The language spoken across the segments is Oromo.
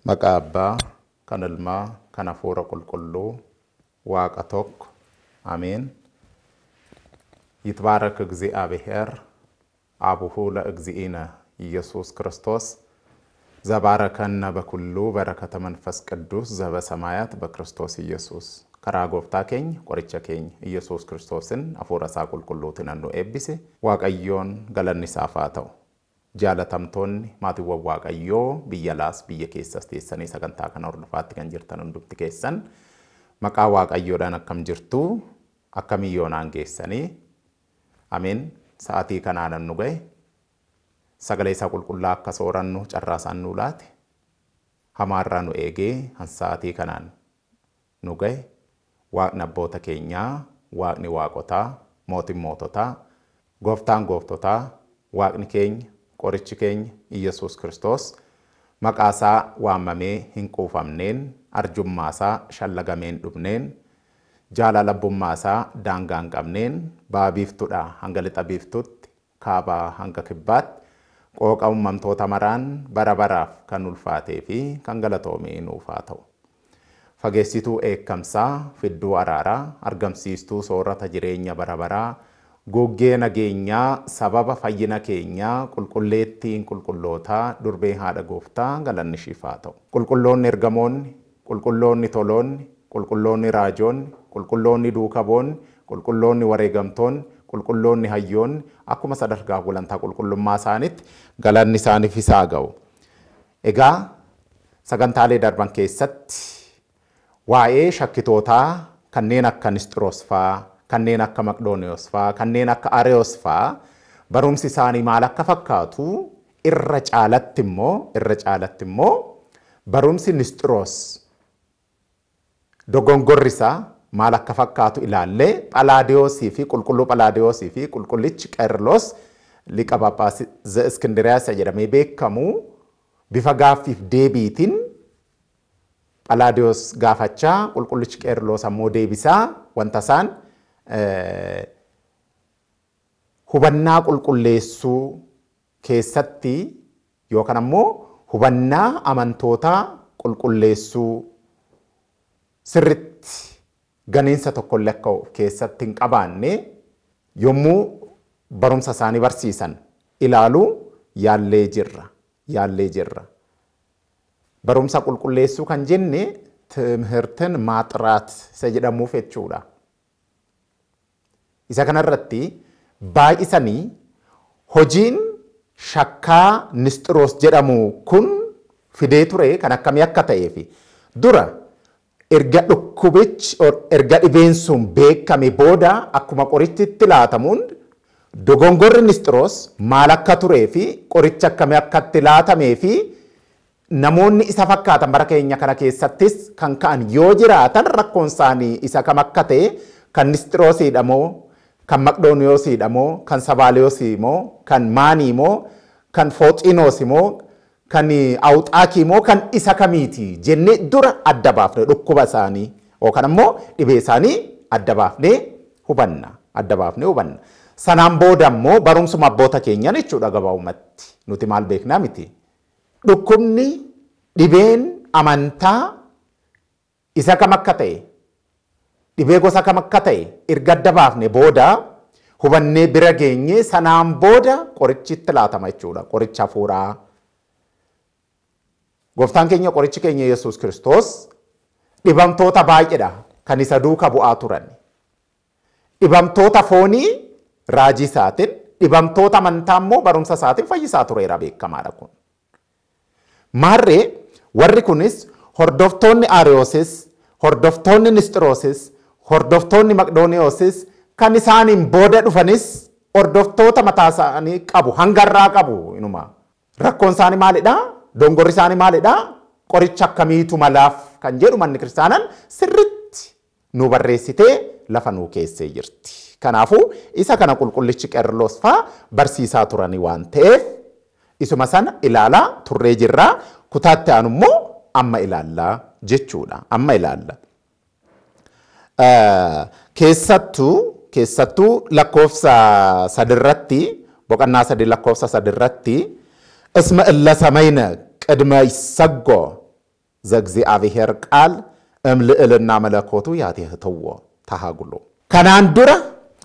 Maqaa kan ilmaa kan hafuura qulqulluu waaqa tokko አሜን ይትባረክ እግዚአብሔር አቡሁ ለእግዚእነ ኢየሱስ ክርስቶስ ዘባረከነ በኩሉ በረከተ መንፈስ ቅዱስ ዘበሰማያት በክርስቶስ ኢየሱስ ከራጎፍታ ኬኝ ቆርቸ ኬኝ ኢየሱስ ክርስቶስን አፉራ ሳቁልቁሉትን አንዱ ኤቢሲ ዋቀዮን ገለኒ ሳፋተው jaalatamtoonni maatiiwwan waaqayyoo biyya laas biyya keessas teessanii sagantaa kana hordofaatti kan jirtan hundumti keessan maqaa waaqayyoodhaan akkam jirtu akkamiyyoonaan geessanii ameen sa'aatii kanaan nu gahe sagalee isaa qulqullaa akka soorannu carraasaan nu laate hamaarraa nu eegee han sa'aatii kanaan nu gahe waaqni abboota keenyaa waaqni waaqotaa mootiin moototaa gooftaan gooftotaa waaqni keenya qorichi keenya Iyesuus Kristos maqaasaa waamamee hin quufamneen arjummaasaa shallagameen dhufneen jaalalabbumaasaa daangaan qabneen baabiiftuudha hanga lixa biiftutti kaabaa hanga kibbaatti qooqa ummamtoota maraan bara baraaf kan ulfaatee fi kan galatoomee nuuf haa ta'u. Fageessituu eekkamsaa fidduu araaraa argamsiistuu soorata jireenya bara baraa goggee nageenyaa sababa fayyina keenyaa qulqulleettiin qulqullootaa durbee haadha gooftaa galanni siif haa ta'u. Qulqulloonni ergamoonni, qulqulloonni toloonni, qulqulloonni raajoonni, qulqulloonni duukaboonni, qulqulloonni wareegamtoonni, qulqulloonni hayyoonni akkuma sadarkaa gulantaa qulqullummaa isaaniitti galanni isaaniif haa ga'u. Egaa sagantaalee darban keessatti waa'ee shakkitootaa kanneen akka Nisxiroos fa'aa kanneen akka Maqdooniyoos fa'aa kanneen akka Areyoos fa'aa barumsi isaanii maal akka fakkaatu irra caalatti immoo barumsi Nisxiroos dogongorri isaa maal akka fakkaatu ilaallee Phalaadiyoosii fi qulqulluu Phalaadiyoosii fi qulqullichi Qeerloos liqa Phaaphaasii Iskindiriyaas jedhamee beekamu bifa gaaffiif deebiitiin Phalaadiyoos gaafachaa qulqullichi Qeerloos ammoo deebisaa wanta isaan hubannaa qulqulleessuu keessatti yookaan ammoo hubannaa amantootaa qulqulleessuu sirritti ganiinsa tokko illee akka keessatti hin qabaanne yommuu barumsa isaanii barsiisan ilaaluu yaallee jirra. Barumsa qulqulleessuu kan jenne tiምህርትን ማጥራት jedhamuuf jechuudha. Isa kanarratti baay'isanii hojiin shakkaa Nisxiroos jedhamu kun fidee ture kan akkamii akka ta'ee fi dura erga dhukkubichi erga dhibeen sun beekame booda akkuma qorichitti laatamuun dogongorri Nisxiroos maal akka turee fi qoricha akkamii akka itti laatamee fi namoonni isa fakkaatan bara keenya kana keessattis kan ka'an yoo jiraatan rakkoon isaanii isa kam akka ta'e kan Nisxiroosidha moo kan Maqdooniyoosidha moo kan Sabaaliyoosii moo kan Maanii moo kan Fooxiinoosii moo kan Awuxaakii moo kan isa kamiiti jennee dura adda baafne dhukkuba isaanii yookaan ammoo dhibee isaanii adda baafnee hubanna. Sanaan booda ammoo barumsuma abboota keenyaan jechuudha gabaabumatti nuti maal beeknaa miti. Dhukkubni dhibeen amantaa isa kam akka ta'e dhibee gosa kam akka ta'e erga adda baafne booda hubannee bira geenye sanaan booda qorichitti laatama jechuudha. Qoricha hafuuraa. Gooftaan keenya qorichi keenya Yesuus Kiristoos dhibamtoota baay'eedha kan isa duuka bu'aa turan. Dhibamtoota foonii raajii isaatiin, dhibamtoota amantaa immoo barumsa isaatiin fayyisaa tureera beekamaadha kun. Maarree warri kunis hordoftoonni Ariyoosis, hordoftoonni Nisxiroosis, hordoftoonni Maqdooniyoosis kan isaaniin booda dhufanis hordoftoota mataa isaanii qabu, hangarraa qabu inuma. Rakkoon isaanii maalidha? Dongorri isaanii maalidha? Qoricha akkamiitu malaaf kan jedhu manni kiristaanaan sirriitti nu barreessitee lafa nuu keessee jirti. Kanaafuu isa kana qulqullichi Qeerloos fa'aa barsiisaa turanii waan ta'eef isuma sana ilaalaa turree jirraa. Kutaatti aanu immoo amma ilaallaa jechuudha. Amma ilaalla. Keessattuu lakkoofsa sadirratti boqonnaa 3 lakkoofsa sadirratti isma illa samayna ቅድመ ይሰጎ ዘእግዚአብሔር ቃል እምልዕልና መለኮቱ ያትህትዎ ተሃጉሎ ከናን ዱረ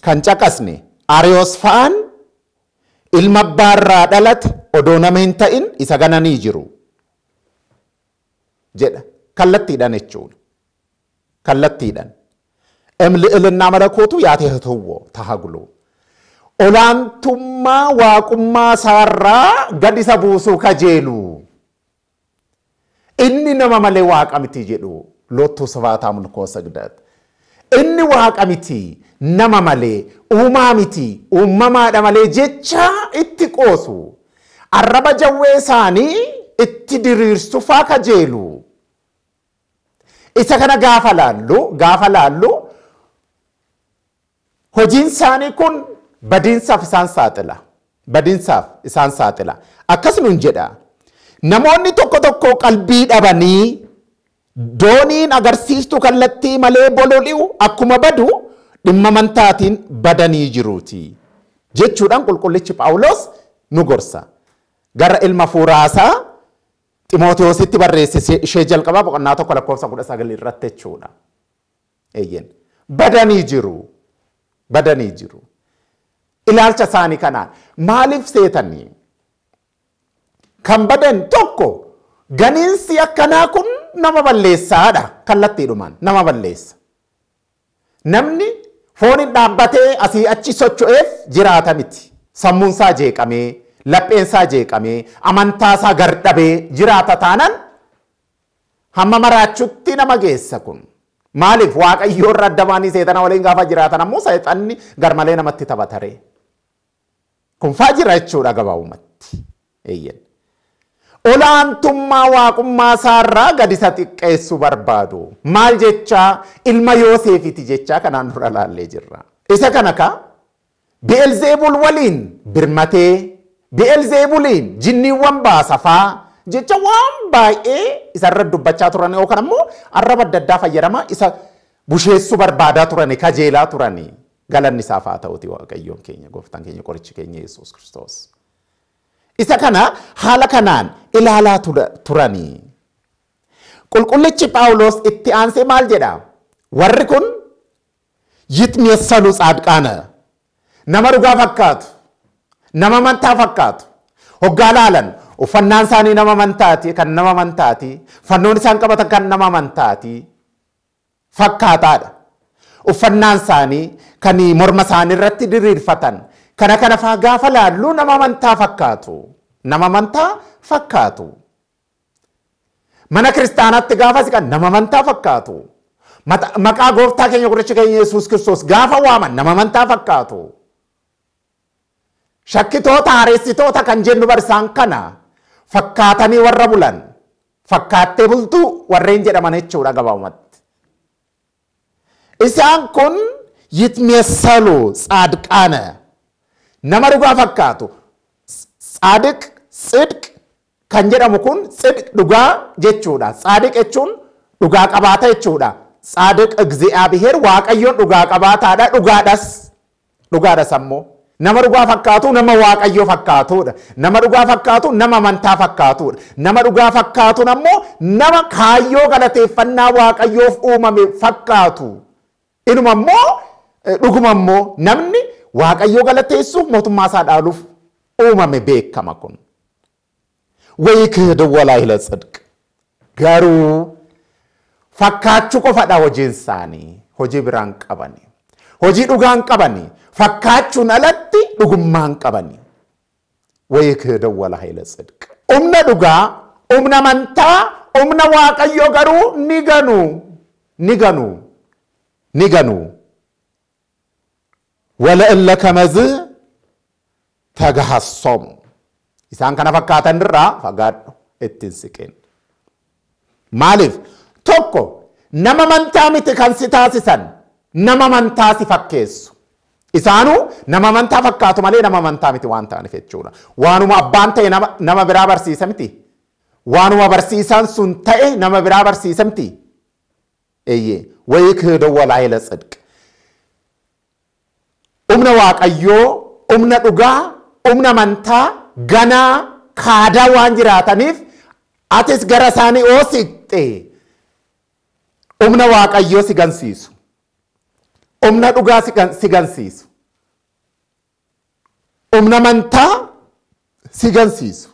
ከንጨቀስኔ አሪዮስ ፋን ኢልመባራ ደለት ኦዶነሜን ተኢን ኢሰገነኒ ይጅሩ ጀደ ከለቲደን እቹን ከለቲደን እምልዕልና መለኮቱ ያትህትዎ ተሃጉሎ ኦላንቱማ ዋቁማ ሳራ ገዲሰ ቡሱ ከጄሉ inni nama malee waaqa miti jedhu lottuu safaataa mulkoo sagdat. Inni waaqa miti nama malee uumaa miti uumamaadha malee jecha itti qoosu. Arraba jawwee isaanii itti diriirsu faa kajeelu. Isa kana gaafa laallu hojiin isaanii kun badiinsaaf isaan saaxila. Akkasumas jedha. Namoonni tokko qalbii dhabanii dooniin agarsiistu kallattii malee bololi'u akkuma badu dhimma amantaatiin badanii jiruuti. Jechuudhaan qulqullichi Phaawulos nu gorsa. Gara ilma fuuraasaa Ximootiyoositti barreesse ishee jalqabaa boqonnaa 1 lakkoofsa 19 irratti jechuudha. Eeyyen badanii jiru. Ilaalcha isaanii kanaan maaliif seetanii? Kan badan tokko ganiinsi akkanaa kun nama balleessaadha. Kallattiidhumaan nama balleessa. Namni fooniin dhaabbatee asii achi socho'eef jiraata miti. Sammuunsaa jeeqamee, lapheensaa jeeqamee, amantaasaa gardhabee jiraata taanaan hamma maraachutti nama geessa kun. Maaliif waaqayyoo irra adda baanii seexana waliin gaafa jiraatan ammoo seexanni garmalee namatti taphatare. Kun faa jira jechuudha gabaabumatti. Eeyyen. Olaantummaa waaqummaa isaarraa gad isa xiqqeessu barbaadu. Maal jechaa ilma Yooseefiti jechaa kanaan dura laallee jirra. Isa kana ka Bi'elzeebul waliin birmatee Bi'elzeebuliin jinniiwwan baasafaa jecha waan baay'ee isarra dubbachaa turan yookaan ammoo arraba adda addaa fayyadama isa busheessu barbaadaa turani kajeelaa turani. Galanni isaaf haa ta'uti waaqayyoon keenya gooftaan keenya qorichi keenya Yesuus Kiristoos. Isa kana haala kanaan ilaalaa turanii. Qulqullichi Phaawulos itti aansee maal jedha? Warri kun yitmeessalu tsaadqaana. Nama dhugaa fakkaatu. Nama amantaa fakkaatu. Hoggaa laalan uffannaan isaanii nama amantaati kan nama amantaati. Fannoon isaan qabatan kan nama amantaati. Fakkaataadha. Uffannaan isaanii kan morma isaanii irratti diriirfatan. Kana faa gaafa laallu nama amantaa fakkaatu. Nama amantaa fakkaatu. Mana kiristaanaatti gaafa siqan nama amantaa fakkaatu. Maqaa gooftaa keenya qoricha keenya Yesuus Kiristoos gaafa waaman nama amantaa fakkaatu. Shakkitoota hareessitoota kan jennu barisaan kana fakkaatanii warra bulan. Fakkaattee bultuu warreen jedhaman jechuudha gabaabumatti. Isaan kun yitmeessalu tsaadqaana. Nama dhugaa fakkaatu. Tsaadiq, sidq kan jedhamu kun sidq dhugaa jechuudha. Tsaadiq jechuun dhugaa qabaata jechuudha. Tsaadiq እግዚአብሔር waaqayyoon dhugaa qabaataadha. Dhugaadhas ammoo. Nama dhugaa fakkaatu nama waaqayyoo fakkaatudha. Nama dhugaa fakkaatu nama amantaa fakkaatudha. Nama dhugaa fakkaatuun ammoo nama kaayyoo galateeffannaa waaqayyoof uumame fakkaatu. Inuma ammoo dhuguma ammoo namni waaqayyo galateessuuf mootummaa isaa dhaaluuf uumame beekama kun. Wayikee dawwalaa ila sidq. Garuu fakkaachuu qofadha hojiin isaanii. Hojii biraan qabani. Hojii dhugaan qabani. Fakkaachuun alatti dhugummaan qabani. Wayikee dawwalaa ila sidq. Umna dhugaa, umna mantaa, umna waaqayyo garuu ni ganu. Wala illa kamazi tagahassom. Isaan kana fakkaatan irraa fagaadhu ittiin siqeen. Maaliif? Tokko nama mantaa miti kan si taasisan nama mantaa si fakkeessu. Isaanuu nama mantaa fakkaatu malee nama mantaa miti waan ta'aniif jechuudha. Waanuma abbaan ta'e nama biraa barsiisa miti. Waanuma barsiisaan sun ta'e nama biraa barsiisa miti. Eeyyee wayikee dawwalaa ila sidq. Umna waaqayyoo, umna dhugaa, umna mantaa ganaa kaadaa waan jiraataniif atis gara isaanii oosiqxe. Umna waaqayyoo si gansiisu. Umna dhugaa si gansiisu. Umna mantaa si gansiisu.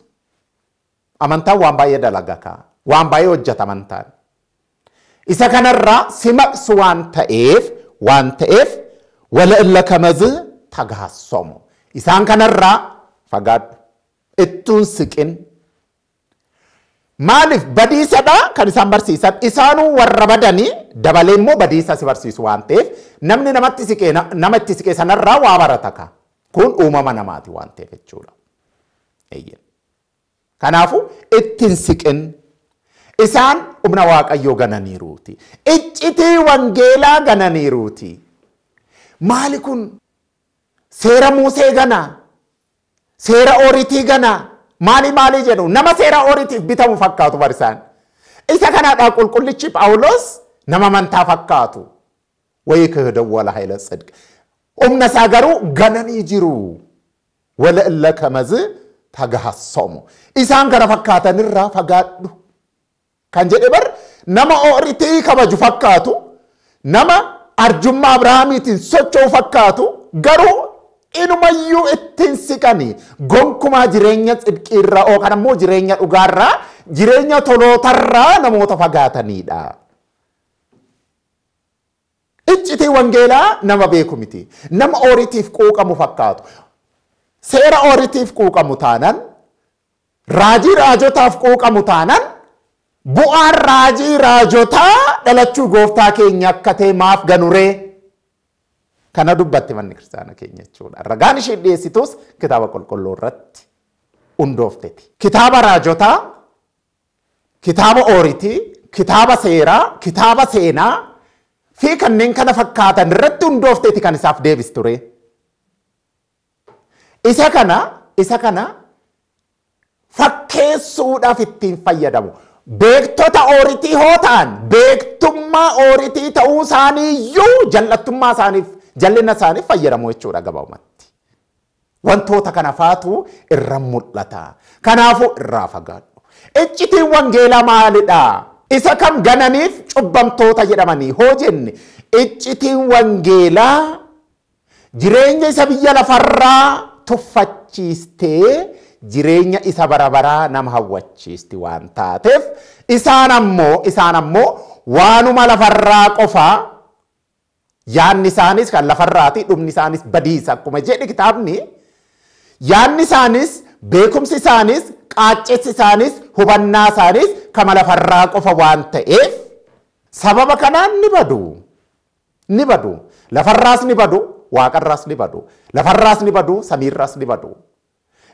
Amantaan waan baay'ee dalagaa, waan baay'ee hojjeta amantaan. Isa kanarraa si maqsu waan ta'eef wala illa kamazi tagahassomu. Isaan kanarraa fagaadhu. Ittuun siqin. Maaliif badiisadha kan isaan barsiisan? Isaanuu warra badanii dabalee immoo badiisa si barsiisu waan ta'eef namni nama itti siqee sanarraa waa barataka. Kun uumama namaati waan ta'eef jechuudha. Kanaafu ittiin siqin. Isaan humna waaqayyoo gananiiruuti. Iccitii wangeelaa gananiiruuti. Maali kun? Seera Musee gana. Seera Ooritii gana. Maali jedhu? Nama seera Ooriitiif bitamu fakkaatu barisaan. Isa kanaadhaa qulqullichi Phaawulos nama mantaa fakkaatu. Wayikee dawwalaa ila sidq. Humna isaa garuu gananii jiru. Wala illa kamazi tagahassomu. Isaan kana fakkaatanirraa fagaadhu. Kan jedhe bar nama Ooritii kabaju fakkaatu, nama arjummaa Abrahaamiitiin socho'u fakkaatu, garuu inumayyuu ittiin siqanii gonkumaa jireenya xidqiirraa yookaan ammoo jireenya dhugaarraa, jireenya tolootarraa namoota fagaatanidha. Iccitii wangeelaa nama beeku miti. Nama Ooriitiif quuqamu fakkaatu. Seera Ooriitiif quuqamu taanan, raajii raajotaaf quuqamu taanan, bu'aan raajii raajotaa dhalachuu gooftaa keenya akka ta'e maaf ganuree? Kana dubbatti manni kiristaana keenya jechuudha. Ragaan ishee dhiyeessitus kitaaba qulqulluu irratti hundoofteeti. Kitaaba raajotaa, kitaaba Ooritii, kitaaba seeraa, kitaaba seenaa fi kanneen kana fakkaatan irratti hundoofteeti kan isaaf deebisture. Isa kana fakkeessuudhaaf ittiin fayyadamu. Beektota Ooritii hoo ta'an beektummaa Ooritii ta'uu isaanii iyyuu jallattummaa isaaniif jallina isaaniif fayyadamu jechuudha gabaabumatti. Wantoota kana faatu irra mul'ata. Kanaafuu irraa fagaadhu. Iccitiin wangeelaa maalidha? Isa kam gananiif cubbamtoota jedhamanii hoo jenne iccitiin wangeelaa jireenya isa biyya lafarraa tuffachiistee jireenya isa barabaraa nama hawwachiisti waan taateef isaan ammoo waanuma lafarraa qofaa yaanni isaanis kan lafarraati dhumni isaanis badiisa akkuma jedhe kitaabni yaanni isaanis beekumsi isaanis qaaccessi isaanis hubannaa isaanis kama lafarraa qofa waan ta'eef sababa kanaan ni badu lafarraas ni badu waaqarraas ni badu lafarraas ni badu samiirraas ni badu.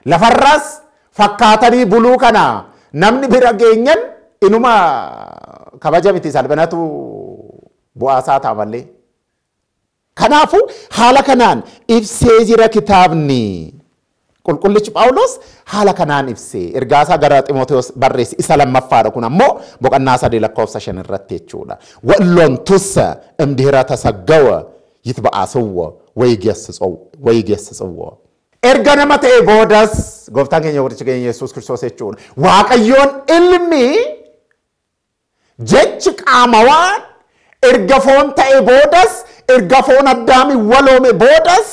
Lafarraas fakkaatanii buluu kana namni bira geenyan inuma kabaja miti salphanatu bu'aasaa ta'a malee. Kanaafuu haala kanaan ibsee jira kitaabni qulqullichi Phaawulos haala kanaan ibsee ergaasaa gara Ximootewoos barreesse isa lammaffaadha kun ammoo boqonnaa 3 lakkoofsa 5 irratti jechuudha. Wa'loontussa imdihira tasaggawa yitba'aasawwa waygeessisawwa. Erga nama ta'e boodas gooftaan keenya guddichi keenya Yesuus Kiristoos jechuudha. Waaqayyoon ilmi jechi qaamawaan erga foon ta'e boodas erga foon addaami waloome boodas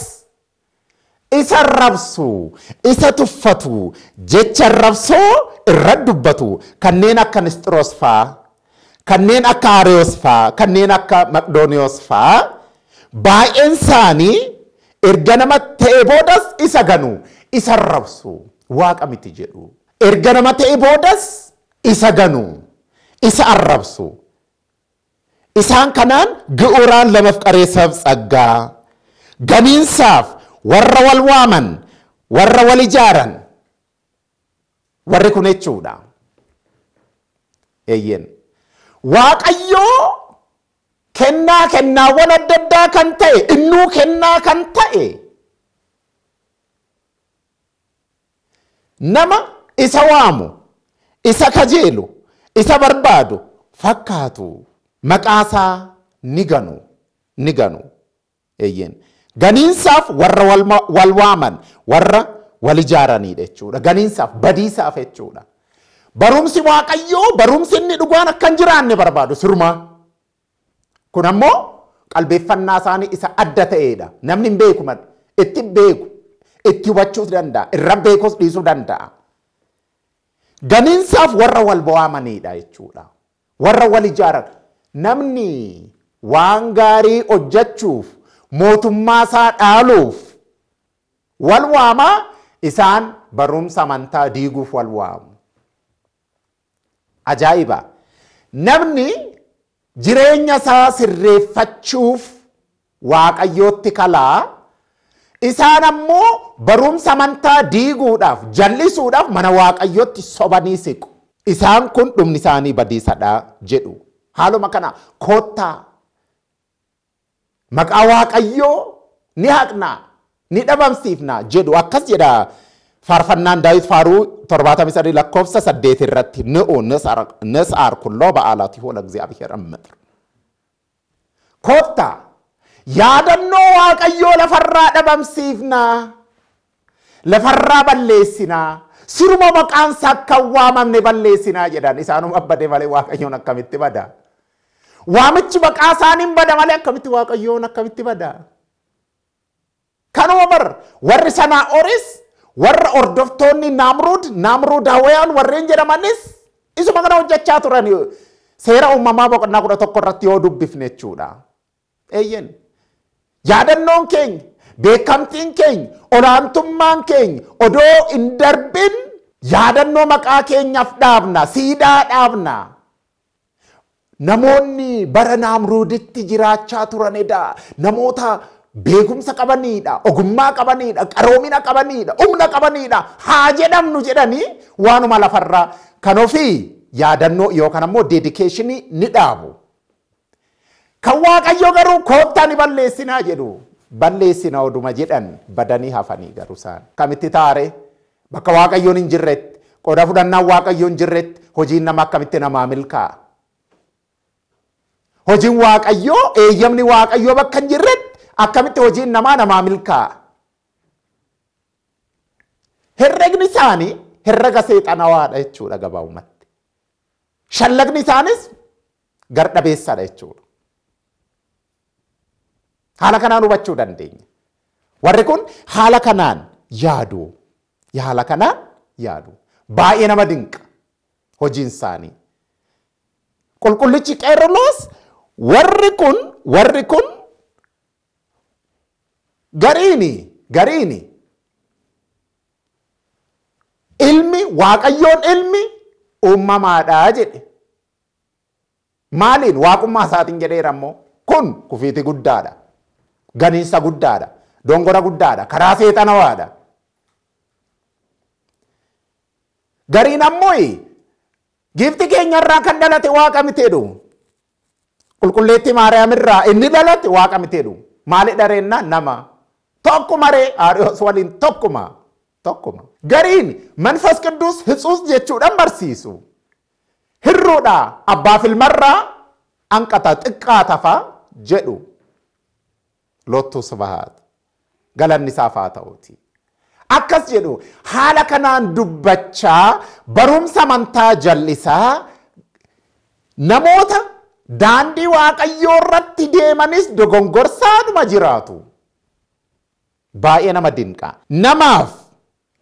isa rabsu isa tuffatu jecha rabsoo irra dubbatu kanneen akka Nisxiroos faa kanneen akka Ariyoos faa kanneen akka Maqdooniyoos faa baay'een isaanii erga nama ta'e boodas isa ganu isa rabsu waaqa miti jedhu erga nama ta'e boodas isa ganu isa arrabsu isaan kanaan ga'uraan lamaf qareessaaf tsaggaa ganiinsaaf warra wal waaman warra wal ijaaran warri kun jechuudha eeyyen waaqayyoo kennaawwan adda addaa kan ta'e innuu kennaa kan ta'e nama isa waamu isa kajeelu isa barbaadu fakkaatu maqaasaa ni ganu eeyyen ganiinsaaf warra wal waaman warra wal ijaaraniidha jechuudha ganiinsaaf badiisaaf jechuudha barumsi waaqayyoo barumsi inni dhugaan akkan jiraanne barbaadu sirumaa kun ammoo qalbeeffannaa isaanii isa adda ta'eedha namni hin beeku itti beeku itti hubachuus danda'a irra beekuus dhiisuu danda'a ganiinsaaf warra wal waamaniidha jechuudha warra wal ijaaran namni waan gaarii hojjechuuf mootummaa isaa dhaaluuf wal waamaa isaan barumsa amantaa diiguuf wal waamu ajaa'iba namni jireenya isaa sirreeffachuuf waaqayyootti kalaa isaan ammoo barumsa amantaa diiguudhaaf jallisuudhaaf mana waaqayyootti sobanii siqu isaan kun dhumni isaanii badiisadha jedhu haaluma kana koottaa maqaa waaqayyoo ni haqnaa ni dhabamsiifna jedhu akkas jedha faarfannaan Daawit faaruu 73 lakkoofsa 8 irratti ንስዓር ኩሎ በዓላቲሁ ለእግዚአብሔር እምድር ኮታ yaadannoo waaqayyoo lafarraa dhabamsiifna lafarraa balleessina siruma maqaan isaa akka waamamne balleessina jedhan isaanuma bade malee waaqayyoon akkamitti bada waamichi maqaa isaaniin bada malee akkamitti waaqayyoon akkamitti bada kanuma bar warri Sanaaoris warra ordoftoonni naamruudawayaan warreen jedhamanis isuma kana hojjechaa turan seera uumamaa boqonnaa 11 irratti yoo dubbifne jechuudha eeyyen yaadannoon keenya beekamtiin keenya olaantummaan keenya odoo hin darbin yaadannoo maqaa keenyaaf dhaabna siidaa dhaabna namoonni bara naamruuditti jiraachaa turanidha namoota beekumsa qabanidha ogummaa qabanidha qaroomina qabanidha humna qabanidha haa jedhamnu jedhanii waanuma lafarraa kan ofii yaadannoo yookaan ammoo dediikeeshinii ni dhaabu kan waaqayyo garuu koottaa ni balleessinaa jedhu balleessina oduma jedhan badanii hafanii garuu isaan kamitti taare bakka waaqayyoon hin jirretti qooda fudhannaan waaqayyoon hin jirretti hojiin nama akkamitti namaa milkaa'a hojiin waaqayyoo eeyyamni waaqayyoo bakka hin jirretti akkamitti hojiin namaa milkaa'a herregni isaanii herrega seexanawaadha jechuudha gabaabumatti shallagni isaanis gardhabeessadha jechuudha haala kanaan hubachuu dandeenya warri kun haala kanaan yaadu baay'ee nama dinqa hojiin isaanii qulqullichi Qeerloos warri kun gariini ilmi waaqayyoon ilmi uumamaadha jedhe maaliin waaqummaa isaatiin jedheera ammoo kun kufiiti guddaadha ganiinsa guddaadha dongora guddaadha karaa seexanawaadha gariin ammoo gifti keenyarraa kan dhalate waaqa miteedhu qulqulleetti Maariyaam irraa inni dhalate waaqa miteedhu maali dhareenna nama tokkuma ree Ariyoos waliin tokkuma gariin manfas qidduus hitsuus jechuudhaan barsiisu hirruudha abbaaf ilmarraa hanqata xiqqaatafa jedhu lottuu sabahat galanni isaaf haa ta'uuti akkas jedhu haala kanaan dubbachaa barumsa amantaa jallisaa namoota daandii waaqayyoo irratti deemanis dogongorsaadhuma jiraatu baay'ee nama dinqa. Namaaf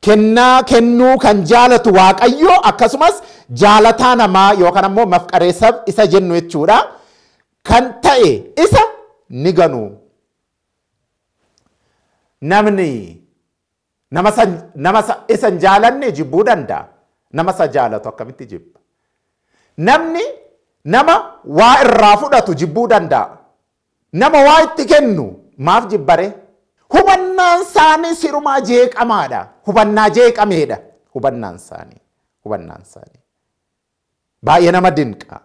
kennaa kennuu kan jaalatu Waaqayyo akkasumas jaalataa namaa yookaan ammoo mafqareessa isa jennu jechuudha. Kan ta'e isa ni ganu. Namni nama isa hin jaalanne jibbuu danda'a. Nama isa jaalatu akkamitti jibba? Namni nama waa irraa fudhatu jibbuu danda'a. Nama waa itti kennu maaf jibbare? Hubannaan isaanii sirumaa jeeqamaadha. Hubannaa jeeqameedha. Hubannaan isaanii. Baay'ee nama dinqa.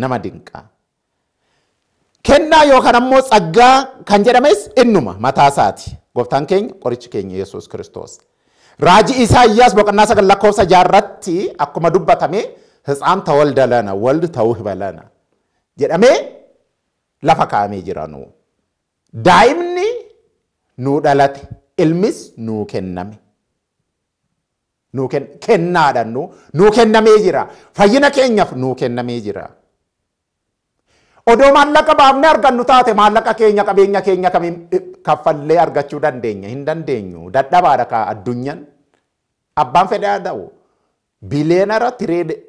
Nama dinqa. Kennaa yookaan ammoo tsaggaa kan jedhames innuma mataa isaati. Gooftaan keenya qorichi keenya Yesuus Kiristoos. Raajii Isaayyaas boqonnaa 9:6 akkuma dubbatame ሕፃን ተወልደለነ ወልድ ተውህበለነ jedhamee lafa kaa'amee jira nu. Daa'imni nuu dhalate, ilmis nuu kenname. Kennaadha nuu kennamee jira. Fayyina keenyaaf nuu kennamee jira. Odoo maallaqa baafnee argannu taate maallaqa keenya qabeenya keenya kamiin kaffallee argachuu dandeenya? Hin dandeenyu. Dadhabaadha ka addunyaan. Abbaan fedhe haa ta'u. Bileenara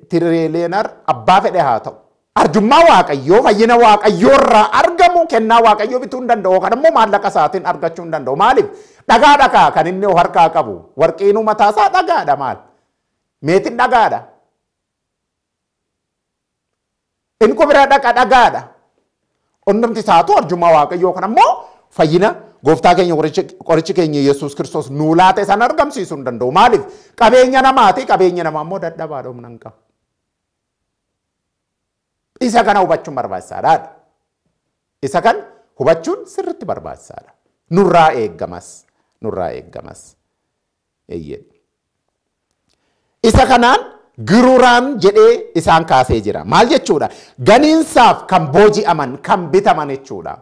tireeleenar abbaa fedhe haa ta'u. Arjummaa Waaqayyoo fayyina Waaqayyoo irraa argamu kennaa Waaqayyoo bituu hin danda'u yookaan immoo maallaqa isaatiin argachuu hin danda'u. Maaliif? Dhagaadha kan inni harkaa qabu. Warqiinuu mataa isaa dhagaadha maal? Meetiin dhagaadha. Inni bira dhagaadha. Onnamti isaatu arjummaa Waaqayyoo yookaan immoo fayyina Gooftaa keenya qorichi keenya Yesuus Kiristoos nuu laate san argamsiisuu hin danda'u. Maaliif? Qabeenya namaati. Qabeenya namaa immoo dadhabaadha humna hin qabu. Isa kana hubachuun barbaachisaadha. Isa kan hubachuun sirriitti barbaachisaadha. Nurraa eeggamas. Isa kanaan giruraan jedhee isaan kaasee jira. Maal jechuudha? Ganiinsaaf kan booji'aman, kan bitaman jechuudha.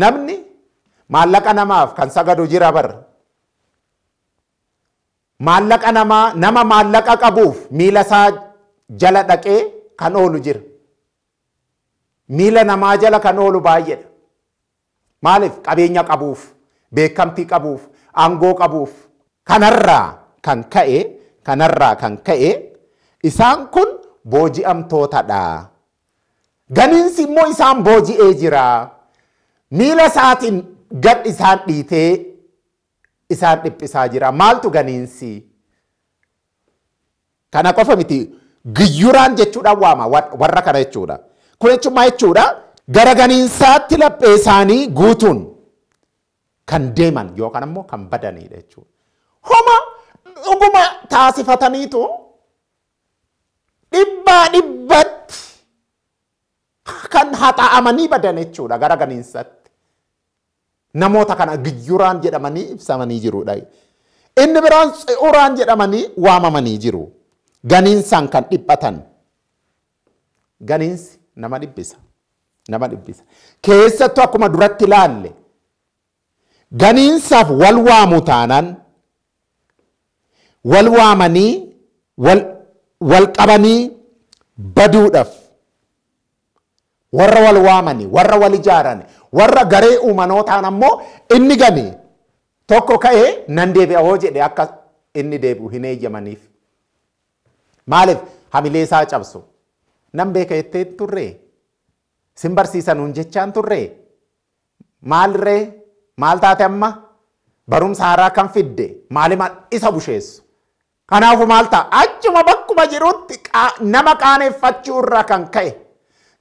Namni maallaqa namaaf kan sagadu jira bar. Maallaqa nama maallaqa qabuuf miila isaa jala dhaqee kan oolu jira. Miila namaa jala kan oolu baay'eedha. Maaliif? Qabeenya qabuuf, beekamtii qabuuf, aangoo qabuuf. Kanarraa kan ka'e isaan kun booji'amtootadha. Ganiinsi immoo isaan booji'ee jira. Miila isaatiin gad isaan dhiitee isaan dhiphisaa jira. Maaltu ganiinsi? Kana qofa miti. Giyyuraan jechuudhaan waama warra kana jechuudha. Kun jechuun maal jechuudha? Gara ganiinsaatti laphee isaanii guutuun kan deeman yookaan immoo kan badanidha jechuudha. Homa dhuguma taasifataniitu dhibbatti kan haxaa'amanii badan jechuudha gara ganiinsaatti. Namoota kana giyyuraan jedhamanii ibsamanii jirudha. Inni biraan xi'uraan jedhamanii waamamanii jiru. Ganiinsaan kan dhiphatan. Ganiinsi nama dhibbisa. Keessattuu akkuma duratti ilaalle ganiinsaaf wal waamu taanaan wal waamanii wal qabanii baduudhaaf warra wal waamanii warra wal ijaaran warra garee uumanootaan ammoo inni gani tokko ka'ee nan deebi'a hoo jedhe akka inni deebi'u hin eeyyamaniif. Maaliif? Hamilee isaa cabsu. Nan beeka jettee turree? Sin barsiisanuun jechaan turree? Maalirree? Maal taate amma? Barumsa haaraa kan fidde maaliif isa busheessu? Kanaafu maal ta'a? Achuma bakkuma jirutti nama qaaneeffachuu irraa kan ka'e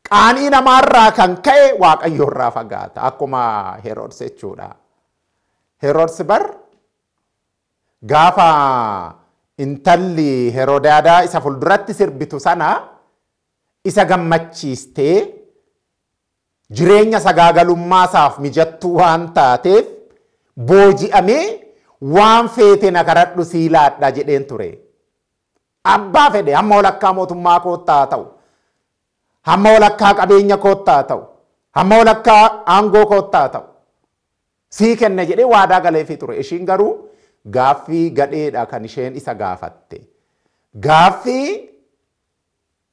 qaanii namaarraa kan ka'e Waaqayyo irraa fagaata. Akkuma Heroodis jechuudha. Heroodis bar gaafa intalli Heroodiyaadaa isa fulduratti sirbitu sana isa gammachiistee jireenya sagaagalummaa isaaf mijattuu waan taateef booji'amee waan feete na kadhadhu sii laadha jedheen ture. Abbaa fedhe hamma walakkaa mootummaa koottaa ta'u, hamma walakkaa qabeenya koottaa ta'u, hamma walakkaa aangoo koottaa ta'u sii kenne jedhee waadaa galeefii ture. Ishiin garuu gaaffii gadheedha kan isheen isa gaafatte. Gaaffii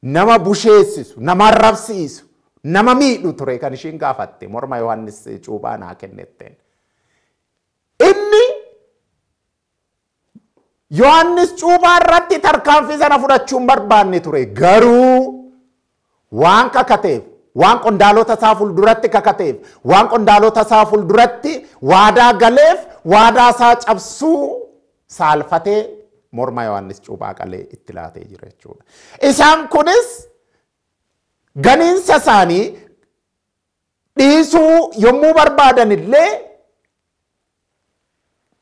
nama busheessisu, nama arrabsiisu, nama miidhu ture kan ishiin gaafatte morma Yohaannis cuuphaa naa kennetteen. Inni Yohaannis cuuphaa irratti tarkaanfii sana fudhachuun barbaanne ture garuu waan kakateef waan qondaalota isaa fuulduratti kakateef waan qondaalota isaa fuulduratti waadaa galeef waadaa isaa cabsuu saalfatee morma Yohaannis cuuphaa qalee itti laatee jira jechuudha. Isaan kunis ganiinsa isaanii dhiisuu yommuu barbaadan illee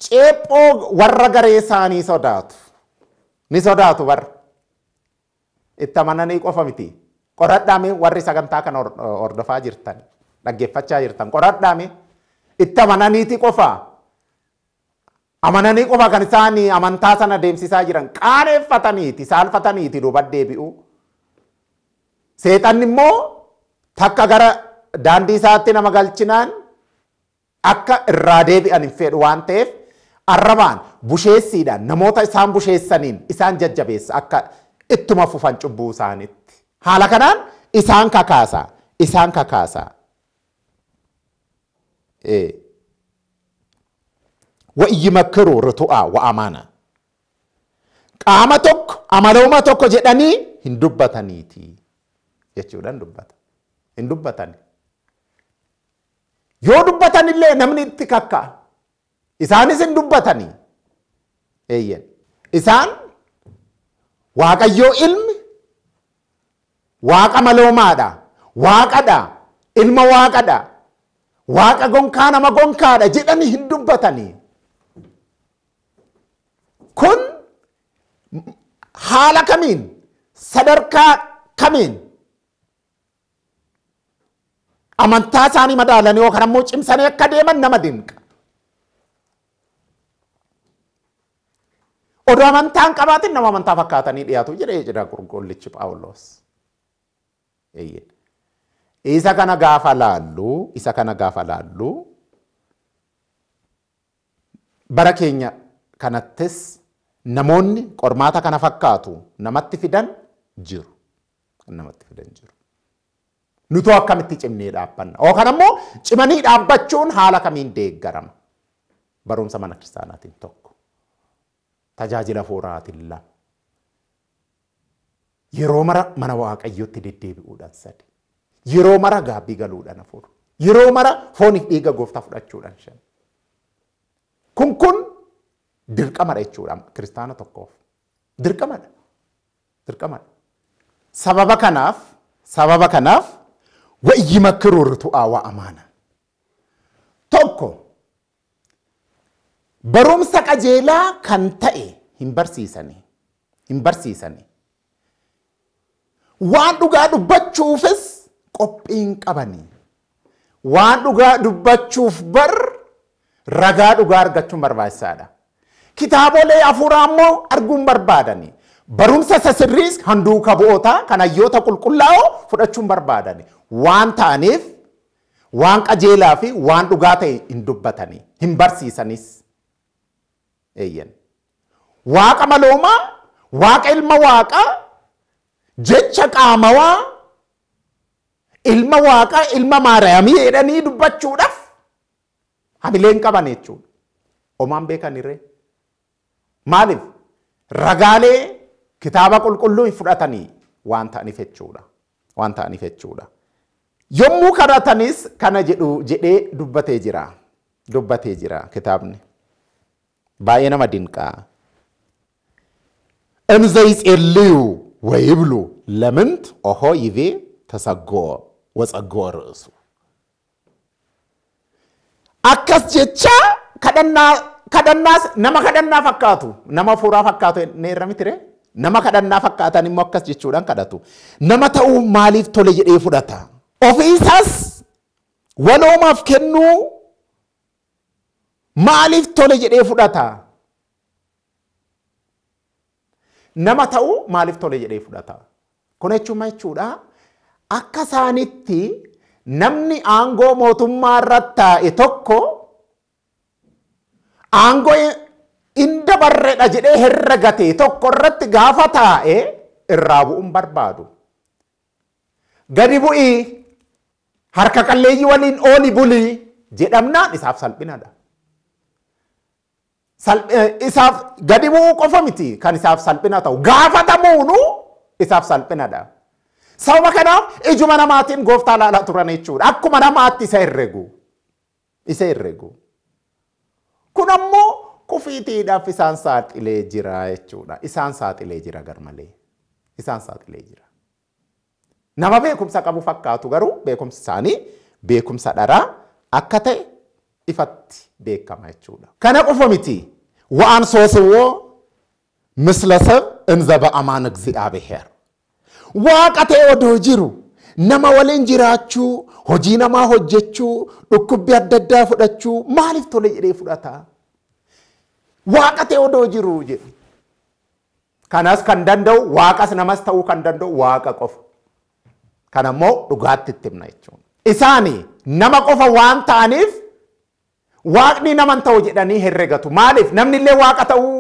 ceephoo warra garee isaanii sodaatu. Ni sodaatu warra. Itti amananii qofa miti. Qoradhaame warri sagantaa kana hordofaa jirtan, dhaggeeffachaa jirtan. Qoradhaame itti amananiiti qofa. Amananii qofa kan isaanii amantaa sana deemsisaa jiran qaaneeffataniiti, saalfataniiti duuba deebi'u. Seexanni immoo takka gara daandii isaatti nama galchinaan akka irraa deebi'an hin fedhu waan ta'eef arrabaan busheessiidhaan namoota isaan busheessaniin isaan jajjabeessa akka ittuma fufan cubbuu isaaniitti. Haala kanaan isaan kakaasa. وَإِيَّمَكَّرُوا رُتُوءًا وَأَمَانًا qaama tokko amalooma tokko jedhanii hin dubbataniiti jechuudhaan dubbata. Hin dubbatani. Yoo dubbatan illee namni itti kakka. Isaanis hin dubbatanii. Eeyyen. Isaan Waaqayyoo ilmi Waaqa maloomaadha. Waaqadha. Ilma Waaqadha. Waaqa gonkaa nama gonkaadha jedhanii hin dubbatanii. Kun haala kamiin sadarkaa kamiin amantaa isaanii madaalanii yookaan ammoo cimsanii akka deeman nama dinqa. Odoo amantaan qabaatin nama amantaa fakkaatanii dhiyaatu jedha qulqullichi Phaawulos. Isa kana gaafa laallu bara keenya kanattis namoonni qormaata kana fakkaatu namatti fidan jiru. Nutu akkamitti cimnee dhaabbanna? Yookaan ammoo cimanii dhaabbachuun haala kamiin deeggarama? Barumsa mana kiristaanaatiin tokko. Tajaajila hafuuraatiin lama. Yeroo mara mana Waaqayyootti deddeebi'uudhaan sadi. Yeroo mara gaabbii galuudhaan afur. Yeroo mara fooniif dhiiga gooftaa fudhachuudhaan shan. Kun dirqamadha jechuudha kiristaana tokkoof. Dirqamadha. Sababa kanaaf وَإِيَّمَكَّرُوا رُتُوءًا وَأَمَانًا tokko barumsa qajeelaa kan ta'e hin barsiisani. Waan dhugaa dubbachuufis qophiin qabanii. Waan dhugaa dubbachuuf ragaa dhugaa argachuun barbaachisaadha. Kitaabolee hafuuraa immoo arguun barbaadani. Barumsa sasirriis handuuka bu'ootaa kan hayyoota qulqullaa'oo fudhachuun barbaadani. Waan ta'aniif waan qajeelaa fi waan dhugaa ta'e hin dubbatanii, hin barsiisanis. Eeyyan. Waaqa maloomaa, Waaqa ilma Waaqaa, jecha qaamawaa, ilma Waaqaa, ilma Maariyaamii jedhanii dubbachuudhaaf hamileen qaban jechuudha. Homaan beekanirree. Maaliif? Ragaalee kitaaba qulqulluu hin fudhatanii waan ta'aniif jechuudha. Yommuu kadhatanis kana jedhee dubbatee jira kitaabni. Baay'ee nama dinqaa. እምዘይጼልዩ ወይብሉ ለምንት ኦሆ ይቤ ተሰጎ ወጸጎ ርእሱ አከስ ጀቻ kadhannaas nama kadhannaa fakkaatu nama fuuraa fakkaatu neerramitire nama kadhannaa fakkaatan immoo akkas jechuudhaan kadhatu nama ta'uu maaliif tole jedhee fudhata ofiisaas waloomaaf kennuu maaliif tole jedhee fudhata nama ta'uu maaliif tole jedhee fudhata kun jechuudha akka isaanitti namni aangoo mootummaa irratti taa'e tokko aangoo inda barreedha jedhee herregate tokko irratti gaafa taa'e irraa bu'uun barbaadu. Gadi bu'ii harka qalleeyyii waliin ooli bulii jedhamnaan isaaf salphinaadha. Isaaf gadi bu'uu qofa miti kan isaaf salphina ta'u gaafatamuunu isaaf salphinaadha. Sababa kanaaf ijuma namaatiin gooftaa ilaalaa turan jechuudha. Akkuma namaatti isa herregu. Kun ammoo kufiitiidhaaf isaan saaxilee jira jechuudha. Isaan saaxilee jira garmalee. Isaan saaxilee jira. Nama beekumsa qabu fakkaatu garuu beekumsi isaanii beekumsa dharaa akka ta'e ifatti beekama jechuudha. Kana qofa miti waan soosewoo misla ሰብ እንዘ በአማን እግዚአብሔር waaqa ta'e odoo jiru nama waliin jiraachuu hojii namaa hojjechuu dhukkubbii adda addaa fudhachuu maaliif tole jedhee fudhata? Waaqa ta'e odoo jiru jedhu. Kanas kan danda'u waaqas namas ta'uu kan danda'u waaqa qofa. Kanammoo dhugaatti itti himna jechuudha. Isaani nama qofa waan ta'aniif waaqni naman ta'u jedhanii herregatu. Maaliif namni illee waaqa ta'uu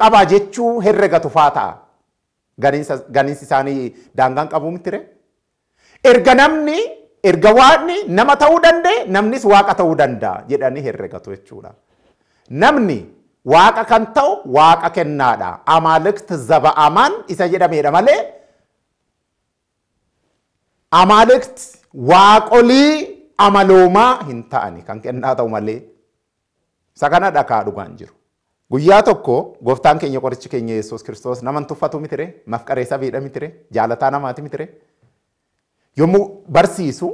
qaba jechuu herregatu faa ta'a. Ganiinsi isaanii daangaan qabu mitire. Erga waaqni nama ta'uu danda'e namnis waaqa ta'uu danda'a jedhanii herregatu jechuudha. Namni waaqa kan ta'u waaqa kennaadha. Amaalikt zaba'amaan isa jedhameedha malee amaalikt waaqolii amaloomaa hin ta'ani kan kennaa ta'u malee isa kana dhakaa dhugaan jiru. Guyyaa tokko gooftaan keenya qorichi keenya Yesuus Kiristoos naman tuffatu mitire, mafqaree sabiidha mitire, jaalataa namaati mitire. Yommuu barsiisu,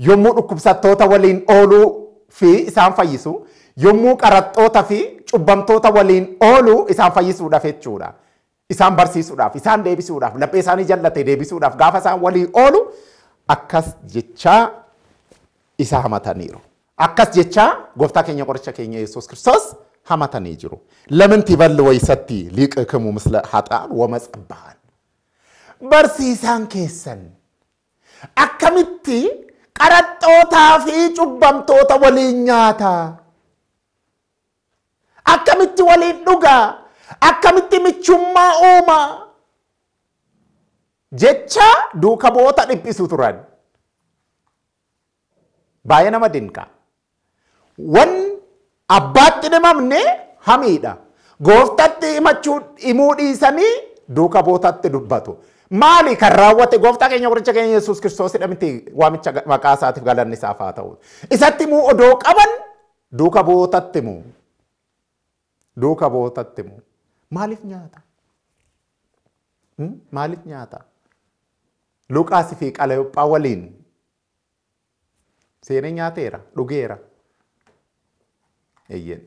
yommuu dhukkubsattoota waliin ooluu fi isaan fayyisu, yommuu qaraxxoota fi cubbamtoota waliin ooluu isaan fayyisuudhaaf jechuudha. Isaan barsiisuudhaaf, isaan deebisuudhaaf, laphee isaanii jallatee deebisuudhaaf gaafa isaan waliin oolu akkas jechaa isa hamataniiru. Akkas jechaa gooftaa keenya qoricha keenya Yesuus Kiristoos hamatanii jiru. Lamin tiballi waysatti liqaakamu misla haxaan wamatsabbahan. Barsiisaan keessan akkamitti qaraxxootaa fi cubbamtoota waliin nyaata? Akkamitti waliin dhugaa? Akkamitti michummaa uuma? Jecha duuka boota dhiphisu turan. Baay'ee nama dinqa. Wan abbaatti dhimamne hamiidha. Gooftatti himuu dhiisanii duuka bootatti dubbatu. Maali kan raawwate gooftaa keenya qoricha keenya Yesuus Kiristoos jedhamti waamicha maqaa isaatiif galanni isaaf haa ta'u. Isatti himuu odoo qaban duuka bootatti himuu. Duuka bootatti himuu. Maaliif nyaata? Maaliif nyaata? Luqaas fi Qalayophaa waliin seenee nyaateera, dhugeera. Eeyyen.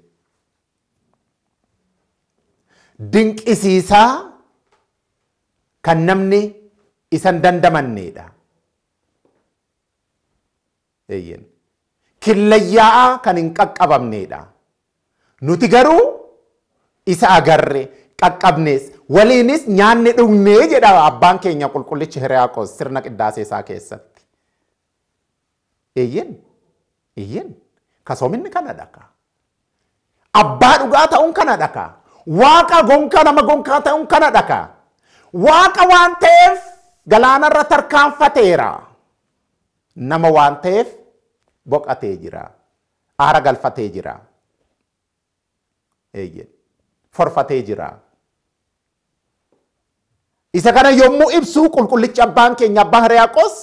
Dinqisiisaa kan namni isan dandamanneedha. Eeyyen. Killayyaa'aa kan hin qaqqabamneedha. Nuti garuu isa agarre qaqqabnees waliinis nyaanne dhugnee jedha abbaan keenya qulqullichi Hiriyaaqoos sirna qiddaasee isaa keessatti. Eeyyen. Eeyyen. Kasoominni kana dhaka. Abbaa dhugaa ta'uun kana dhaka. Waaqa gonkaa nama gonkaa ta'uun kana dhaka. Waaqa waan ta'eef galaanarra tarkaanfateera. Nama waan ta'eef boqatee jira. Aara galfatee jira. Eeyyen. Forfatee jira. Isa kana yommuu ibsu qulqullichi abbaan keenya abbaa Hiriyaaqoos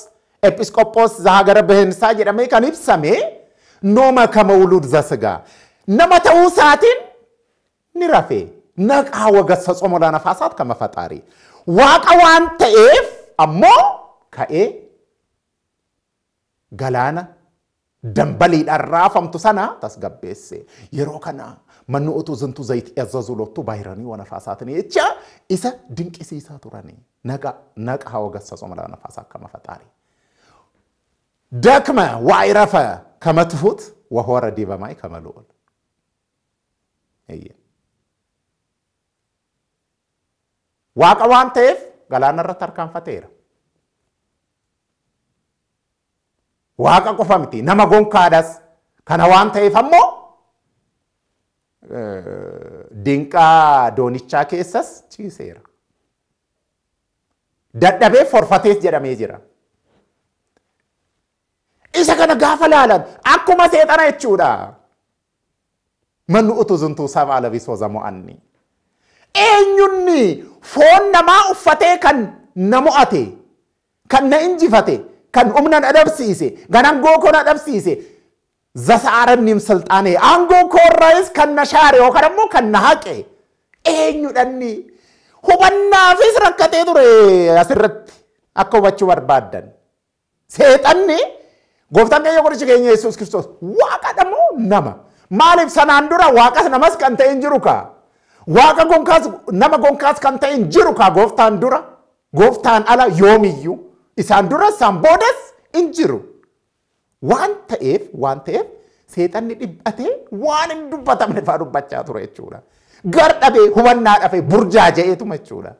episkopos zahagara behensaa jedhamee kan ibsame nooma kamawuluud zasgaa nama ta'uu isaatiin ni rafee naqaa wagassa xomola nafaasaat kama faxaari waaqa waan ta'eef ammoo ka'ee galaana dambaliidhaan raafamtu sana tasgabbeesse yeroo kana mannu utuu zintu zayit yazzazulottu baayiranii wanafaasaatini jecha isa dinqisiisaa turanii naqaa wagassa xomola nafaasaa kama faxaari dakma waa'irafa kama tufuut wahoora dibamaay kama lo'ol. Waaqa waan ta'eef galaanarra tarkaanfateera. Waaqa qofa miti nama gonkaadhas kana waan ta'eef ammoo dinqaa doonichaa keessas ciiseera. Dadhabee forfatees jedhamee jira. Isa kana gaafa laalan akkuma seexana jechuudha. Mannu utuzuntuu sabaa labisoo zamo'anni. Eenyunni foon namaa uffatee kan na mo'ate, kan na injifate, kan humna na dhabsiise, ganan gookoo na dhabsiise. Zasaarannim sulxaanee aangoo koorraayis kan na shaare yookaan immoo kan na haqe. Eenyudhanni hubannaafis rakkatee ture asirratti akka hubachuu barbaaddan. Seexanni gooftaan keenya qoricha keenya Yesuus Kiristoos waaqadha moo nama? Maaliif sanaan dura waaqas namas kan ta'e hin jiru kaa? Waaqa gonkaas nama gonkaas kan ta'e hin jiru kaa gooftaan dura? Gooftaan ala yoomiyyuu isaan dura isaan boodas hin jiru. Waan ta'eef seexanni dhiphatee waan hin dubbatamne fa'aa dubbachaa ture jechuudha. Gar dhabee hubannaa dhabee burjaaja'eetuma jechuudha.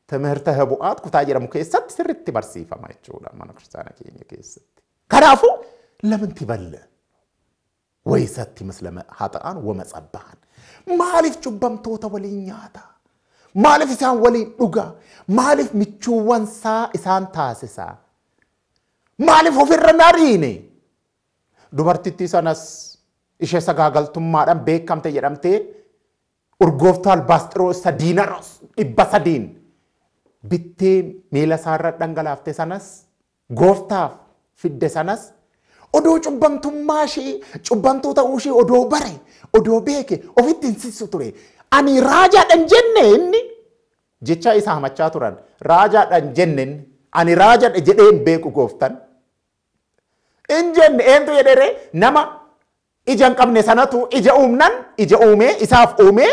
Timirta Hebu'aat kutaa jedhamu keessatti sirriitti barsiifama jechuudha mana kiristaanaa keenya keessatti. Kanaafuu lamanti balle waysatti mislama haxa'aan wama tsabbaan. Maaliif cubbamtoota waliin nyaata? Maaliif isaan waliin dhuga? Maaliif michuuwwansaa isaan taasisa? Maaliif ofirra nariine? Dubartittii sanas ishee sagaagaltummaadhaan beekamte jedhamtee urgooftuu albaastiroos diinaros 300 bittee miila isaarra dhangalaaftee sanas gooftaaf fidde sanas odoo cubbamtummaa ishee cubbamtuu ta'uu ishee odoo bare odoo beeke ofitti hinsisu ture. Ani raajaadhaan jenne inni jecha isa hamachaa turan raajaadhaan jenne ani raajaadha jedhee hin beeku gooftan. Injenne eentu jedhere nama ija hin qabne sanatu ija uumnan ija uumee isaaf uumee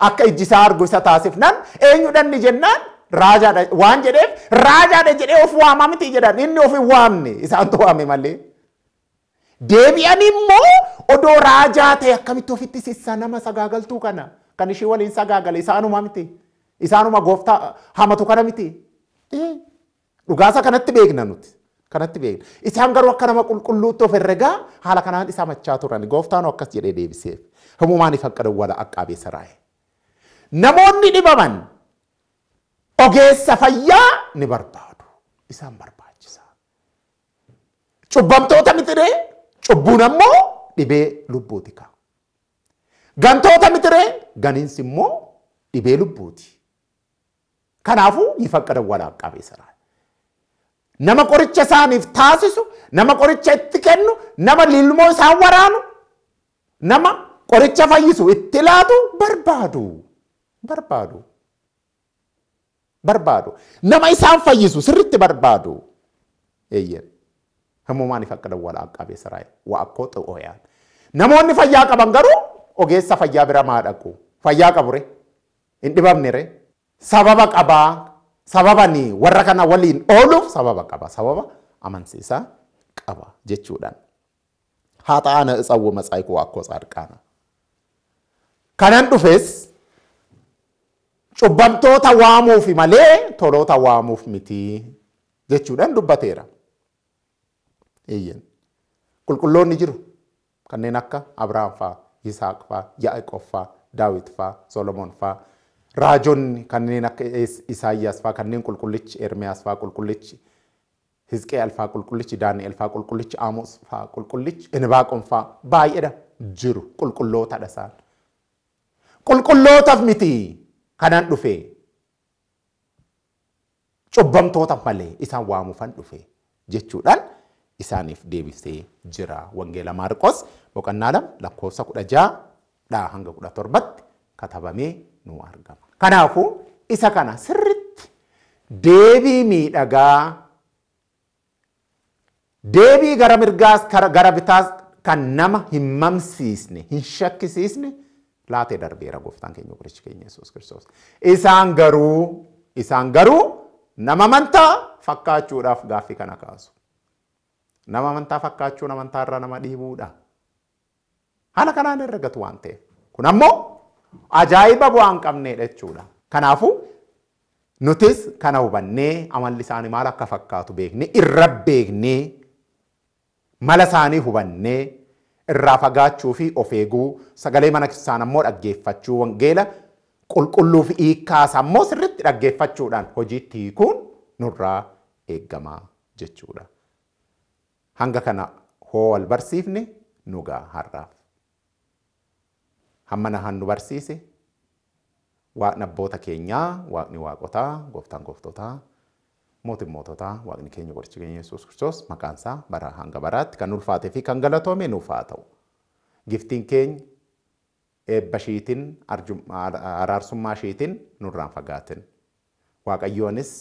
akka iji isaa argu isa taasifnan eenyudhaan ni jennaan raajaadha waan jedheef raajaadha jedhee of waamaa miti jedhan inni of hin waamne isaantu waame malee. Deebi'an immoo odoo raajaa ta'e akkamitti ofitti sissa nama sagaagaltuu kana kan ishee waliin sagaagale isaanuma miti isaanuma gooftaa hamatu kana miti. Dhugaasa kanatti beekna nuti. Kanatti beekna. Isaan garuu akka nama qulqulluutti of herregaa haala kanaan isa machaa turan gooftaan akkas jedhee deebiseef. Humumaaniif akka dawwala Aqaabee Saraayee. Namoonni dhibaman ogeessa fayyaa ni barbaadu. Isaan barbaachisa. Cubbamtoota mitiree cubbuun ammoo dhibee lubbuuti kaa. Gantoota mitiree ganiinsi immoo dhibee lubbuuti. Kanaafuu ifa akka dawwala Aqaabee Saraayee. Nama qoricha isaaniif taasisu, nama qoricha itti kennu, nama lilmoo isaan waraanu, nama qoricha fayyisu itti laatu barbaadu. Nama isaan fayyisu sirriitti barbaadu. Eeyyen. Hamumaaniif akka dawwala Aqaabee Saraayee waa akkoo xoo'ooyaan. Namoonni fayyaa qaban garuu ogeessa fayyaa bira maa dhaqu? Fayyaa qabure? Hin dhibamnere? Sababa qabaa. Sababani warra kana waliin ooluuf sababa qaba. Sababa amansiisaa qaba jechuudhaan. Haxaana isaawwa matsaayikoo akkoo saadqaana. Kanan dhufes cubbamtoota waamuuf malee toloota waamuuf miti jechuudhaan dubbateera. Eeyyen. Qulqulloonni jiru kanneen akka Abrahaam faa, Yisaaq faa, Yaaqoob faa, Daawit faa, Solomoon faa. Raajonni kanneen akka Isaayyaas faa kanneen qulqullichi Ermiyaas faa qulqullichi Hizqeel faa qulqullichi Daani'el faa qulqullichi Amoos faa qulqullichi Inbaaqom faa baay'eedha jiru qulqullootadha isaan. Qulqullootaaf miti kanan dhufe cubbamtootaaf malee isaan waamuufan dhufe jechuudhaan isaaniif deebisee jira. Wangeela Maarqos boqonnaa 2 lakkoofsa 16 hanga 17 katabamee nu argama. Kanaafuu isa kana sirriitti deebii miidhagaa deebii gara mirgaas gara bitaas kan nama hin mamsiisne hin shakkisiisne laatee darbeera gooftaan keenya qorichi keenya Yesuus Kiristoos. Isaan garuu nama amantaa fakkaachuudhaaf gaaffii kana kaasu. Nama amantaa fakkaachuun amantaarraa nama dhiibuudha. Haala kanaan herregatu waan ta'eef. Kun ammoo ajaa'iba bu'aa hin qabneedha jechuudha. Kanaafuu nutis kana hubannee amalli isaanii maal akka fakkaatu beeknee irra beeknee mala isaanii hubannee irraa fagaachuu fi of eeguu sagalee mana kiristaanaa ammoo dhaggeeffachuu wangeela qulqulluu fi hiikkaas ammoo sirriitti dhaggeeffachuudhaan hojiitti hiikuun nurraa eeggamaa jechuudha. hanga kana hoo wal barsiifne nugaa har'aaf. Hammana hannu barsiise waaqni abboota keenyaa, waaqni waaqotaa, gooftaan gooftotaa, mootiin moototaa, waaqni keenya qorichi keenya Yesuus Kiristoos maqaan isaa bara hanga baraatti kan ulfaatee fi kan galatoome nuuf haa ta'u. Giftiin keenya eebba ishiitiin araarsummaa ishiitiin nurraan fagaatin. Waaqayyoonis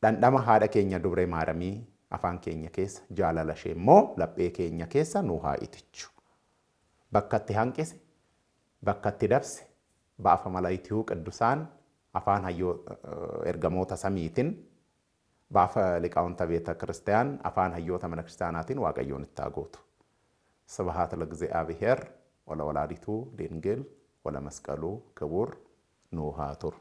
dhandhama haadha keenya dubree maaramii afaan keenya keessa jaalala ishee immoo laphee keenya keessa nuu haa itichu. Bakka itti hanqise, bakka itti dabse, ba'afa malaayitiyuu qiddusaan afaan hayyoo ergamoota samiitiin ba'afa liqaawunta beeta ክርስቲያን afaan hayyoota mana kiristaanaatiin waaqayyoon itti haa gootu. ስብሐት ለእግዚአብሔር ወለወላዲቱ ድንግል ወለመስቀሉ ክቡር ኑሃቱር